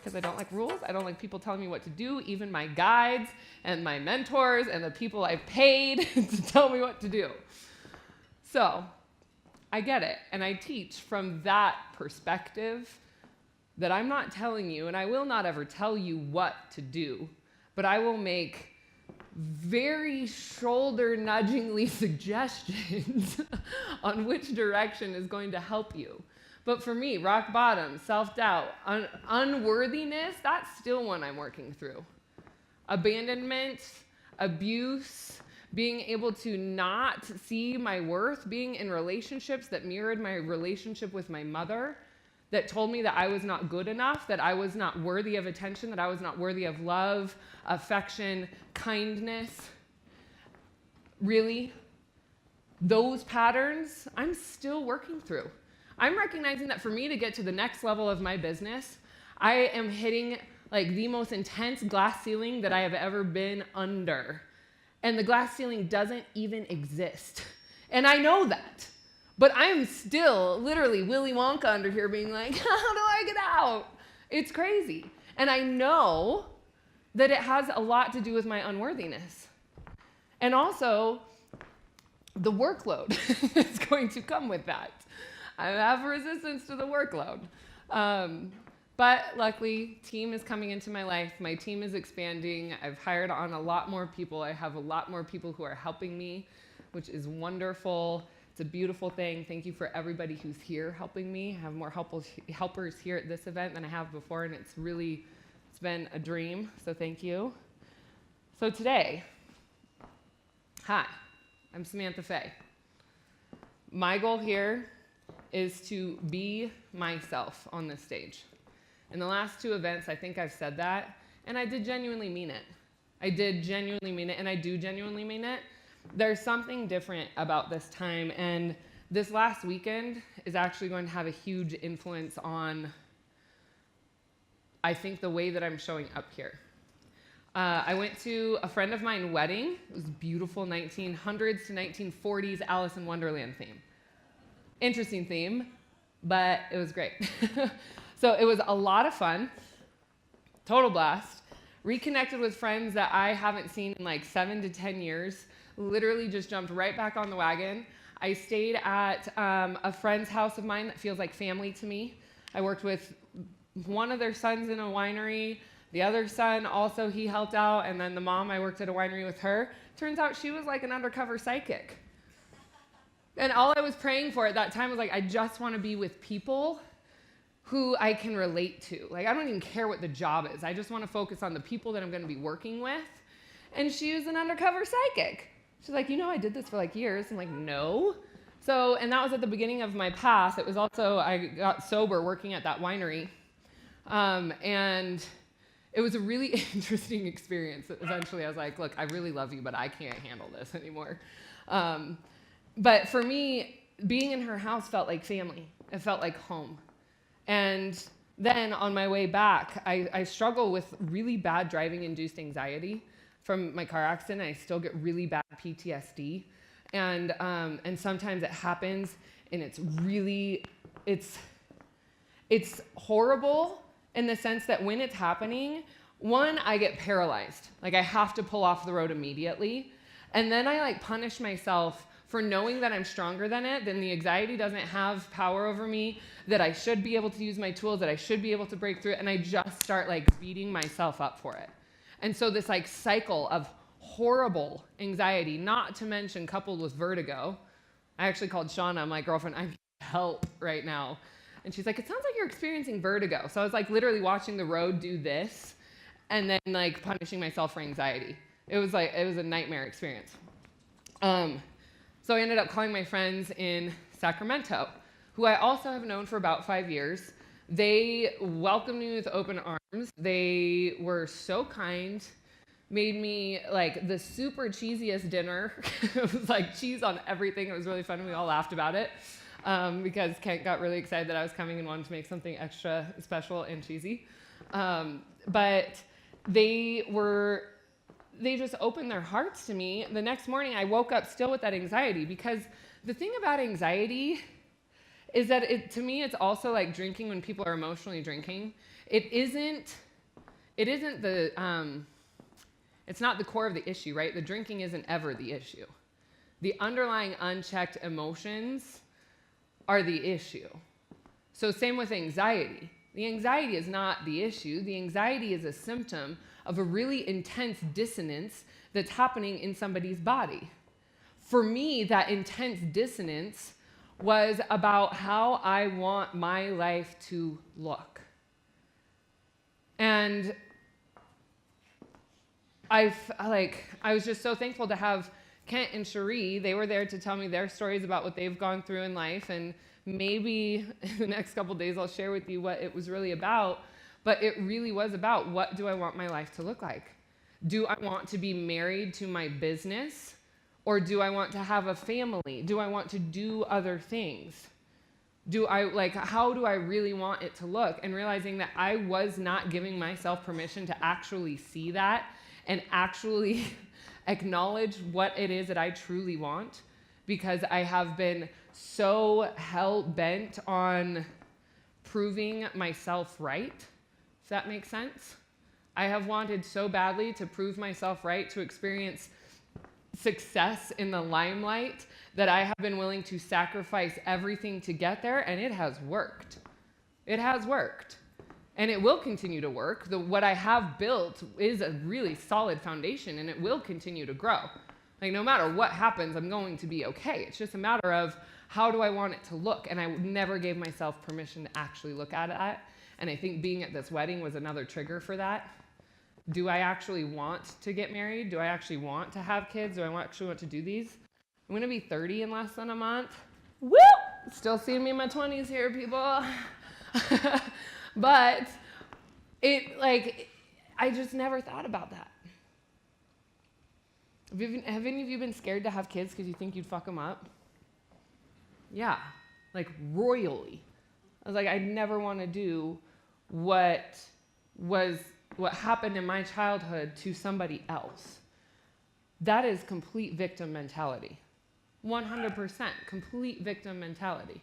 because I don't like rules. I don't like people telling me what to do, even my guides and my mentors and the people I've paid to tell me what to do. So I get it, and I teach from that perspective that I'm not telling you, and I will not ever tell you what to do, but I will make very shoulder-nudgingly suggestions on which direction is going to help you. But for me, rock bottom, self-doubt, unworthiness, that's still one I'm working through. Abandonment, abuse, being able to not see my worth, being in relationships that mirrored my relationship with my mother, that told me that I was not good enough, that I was not worthy of attention, that I was not worthy of love, affection, kindness. Really, those patterns, I'm still working through. I'm recognizing that for me to get to the next level of my business, I am hitting like the most intense glass ceiling that I have ever been under. And the glass ceiling doesn't even exist. And I know that. But I'm still literally Willy Wonka under here being like, how do I get out? It's crazy. And I know that it has a lot to do with my unworthiness. And also the workload that's going to come with that. I have resistance to the workload. But luckily, team is coming into my life. My team is expanding. I've hired on a lot more people. I have a lot more people who are helping me, which is wonderful. It's a beautiful thing. Thank you for everybody who's here helping me. I have more helpers here at this event than I have before, and it's been a dream, so thank you. So today, hi, I'm Samantha Fe. My goal here is to be myself on this stage. In the last two events, I think I've said that, and I did genuinely mean it. I did genuinely mean it, and I do genuinely mean it. There's something different about this time, and this last weekend is actually going to have a huge influence on, I think, the way that I'm showing up here. I went to a friend of mine wedding. It was beautiful, 1900s to 1940s Alice in Wonderland theme. Interesting theme, but it was great. So it was a lot of fun, total blast. Reconnected with friends that I haven't seen in like 7 to 10 years. Literally just jumped right back on the wagon. I stayed at a friend's house of mine that feels like family to me. I worked with one of their sons in a winery. The other son also, he helped out. And then the mom, I worked at a winery with her. Turns out she was like an undercover psychic. And all I was praying for at that time was like, I just want to be with people who I can relate to. Like, I don't even care what the job is. I just want to focus on the people that I'm going to be working with. And she was an undercover psychic. She's like, you know, I did this for like years. I'm like, no. So, and that was at the beginning of my path. It was also, I got sober working at that winery. And it was a really interesting experience. Eventually, I was like, look, I really love you, but I can't handle this anymore. But for me, being in her house felt like family. It felt like home. And then on my way back, I struggle with really bad driving-induced anxiety from my car accident. I still get really bad PTSD. And sometimes it happens, and it's horrible in the sense that when it's happening, one, I get paralyzed. Like, I have to pull off the road immediately. And then I like punish myself for knowing that I'm stronger than it, then the anxiety doesn't have power over me, that I should be able to use my tools, that I should be able to break through it, and I just start like beating myself up for it. And so this like cycle of horrible anxiety, not to mention coupled with vertigo. I actually called Shauna, my girlfriend, I need help right now. And she's like, it sounds like you're experiencing vertigo. So I was like literally watching the road do this and then like punishing myself for anxiety. It was a nightmare experience. So I ended up calling my friends in Sacramento, who I also have known for about 5 years. They welcomed me with open arms. They were so kind, made me like the super cheesiest dinner. It was like cheese on everything. It was really fun. We all laughed about it because Kent got really excited that I was coming and wanted to make something extra special and cheesy. But they just opened their hearts to me. The next morning, I woke up still with that anxiety because the thing about anxiety is that to me, it's also like drinking when people are emotionally drinking. It isn't it's not the core of the issue, right? The drinking isn't ever the issue. The underlying unchecked emotions are the issue. So same with anxiety. The anxiety is not the issue. The anxiety is a symptom of a really intense dissonance that's happening in somebody's body. For me, that intense dissonance was about how I want my life to look. And I was just so thankful to have Kent and Cherie. They were there to tell me their stories about what they've gone through in life, and maybe in the next couple days I'll share with you what it was really about. But it really was about, what do I want my life to look like? Do I want to be married to my business? Or do I want to have a family? Do I want to do other things? How do I really want it to look? And realizing that I was not giving myself permission to actually see that and actually acknowledge what it is that I truly want, because I have been so hell-bent on proving myself right. Does that make sense? I have wanted so badly to prove myself right, to experience success in the limelight, that I have been willing to sacrifice everything to get there, and it has worked. It has worked. And it will continue to work. What I have built is a really solid foundation, and it will continue to grow. Like, no matter what happens, I'm going to be okay. It's just a matter of, how do I want it to look? And I never gave myself permission to actually look at it. And I think being at this wedding was another trigger for that. Do I actually want to get married? Do I actually want to have kids? Do I actually want to do these? I'm going to be 30 in less than a month. Woo! Still seeing me in my 20s here, people. But I just never thought about that. Have any of you been scared to have kids because you think you'd fuck them up? Yeah, like royally. I was like, I'd never want to do what happened in my childhood to somebody else. That is complete victim mentality. 100% complete victim mentality.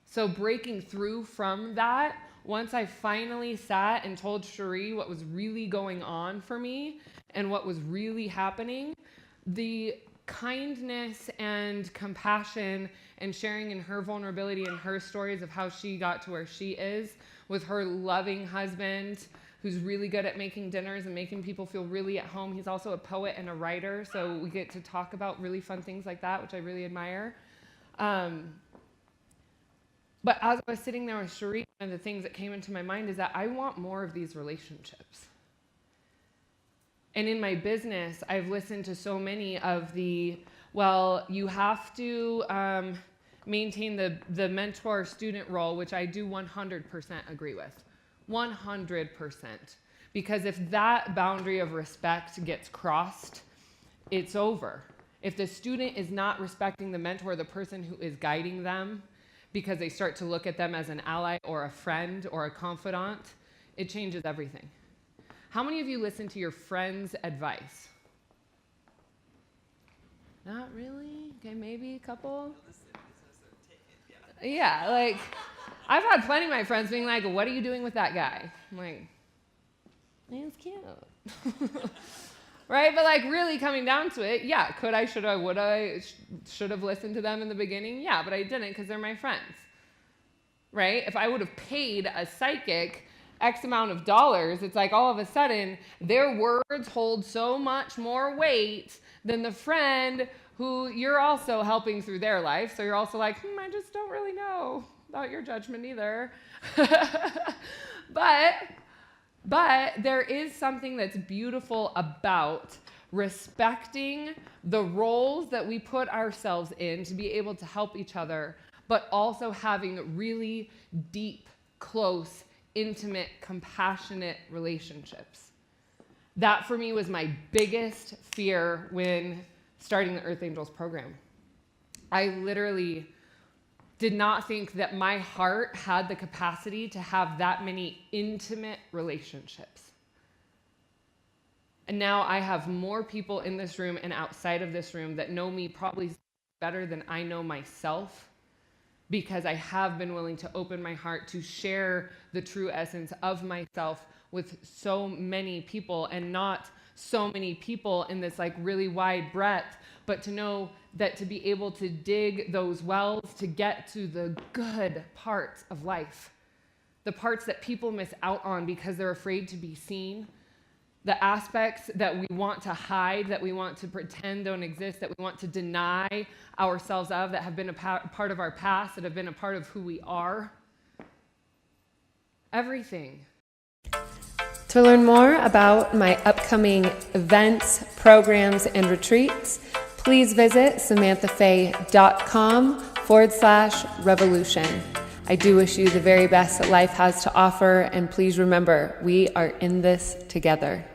So breaking through from that, once I finally sat and told Cherie what was really going on for me and what was really happening, the kindness and compassion and sharing in her vulnerability and her stories of how she got to where she is with her loving husband, who's really good at making dinners and making people feel really at home. He's also a poet and a writer, so we get to talk about really fun things like that, which I really admire. But as I was sitting there with Cherie, one of the things that came into my mind is that I want more of these relationships. And in my business, I've listened to so many of you have to maintain the mentor-student role, which I do 100% agree with. 100%. Because if that boundary of respect gets crossed, it's over. If the student is not respecting the mentor, the person who is guiding them, because they start to look at them as an ally or a friend or a confidant, it changes everything. How many of you listen to your friend's advice? Not really? Okay, maybe a couple? Yeah, I've had plenty of my friends being like, what are you doing with that guy? I'm like, he's cute. Right? But really coming down to it, yeah, could I, should I, would I, should have listened to them in the beginning? Yeah, but I didn't because they're my friends. Right? If I would have paid a psychic X amount of dollars, it's like all of a sudden their words hold so much more weight than the friend who you're also helping through their life. So you're also like, I just don't really know about your judgment either. But there is something that's beautiful about respecting the roles that we put ourselves in to be able to help each other, but also having really deep, close, intimate, compassionate relationships. That for me was my biggest fear when starting the Earth Angels program. I literally did not think that my heart had the capacity to have that many intimate relationships. And now I have more people in this room and outside of this room that know me probably better than I know myself. because I have been willing to open my heart to share the true essence of myself with so many people, and not so many people in this like really wide breadth, but to know that to be able to dig those wells to get to the good parts of life, the parts that people miss out on because they're afraid to be seen, the aspects that we want to hide, that we want to pretend don't exist, that we want to deny ourselves of, that have been a part of our past, that have been a part of who we are. Everything. To learn more about my upcoming events, programs, and retreats, please visit samanthafe.com/revolution. I do wish you the very best that life has to offer, and please remember, we are in this together.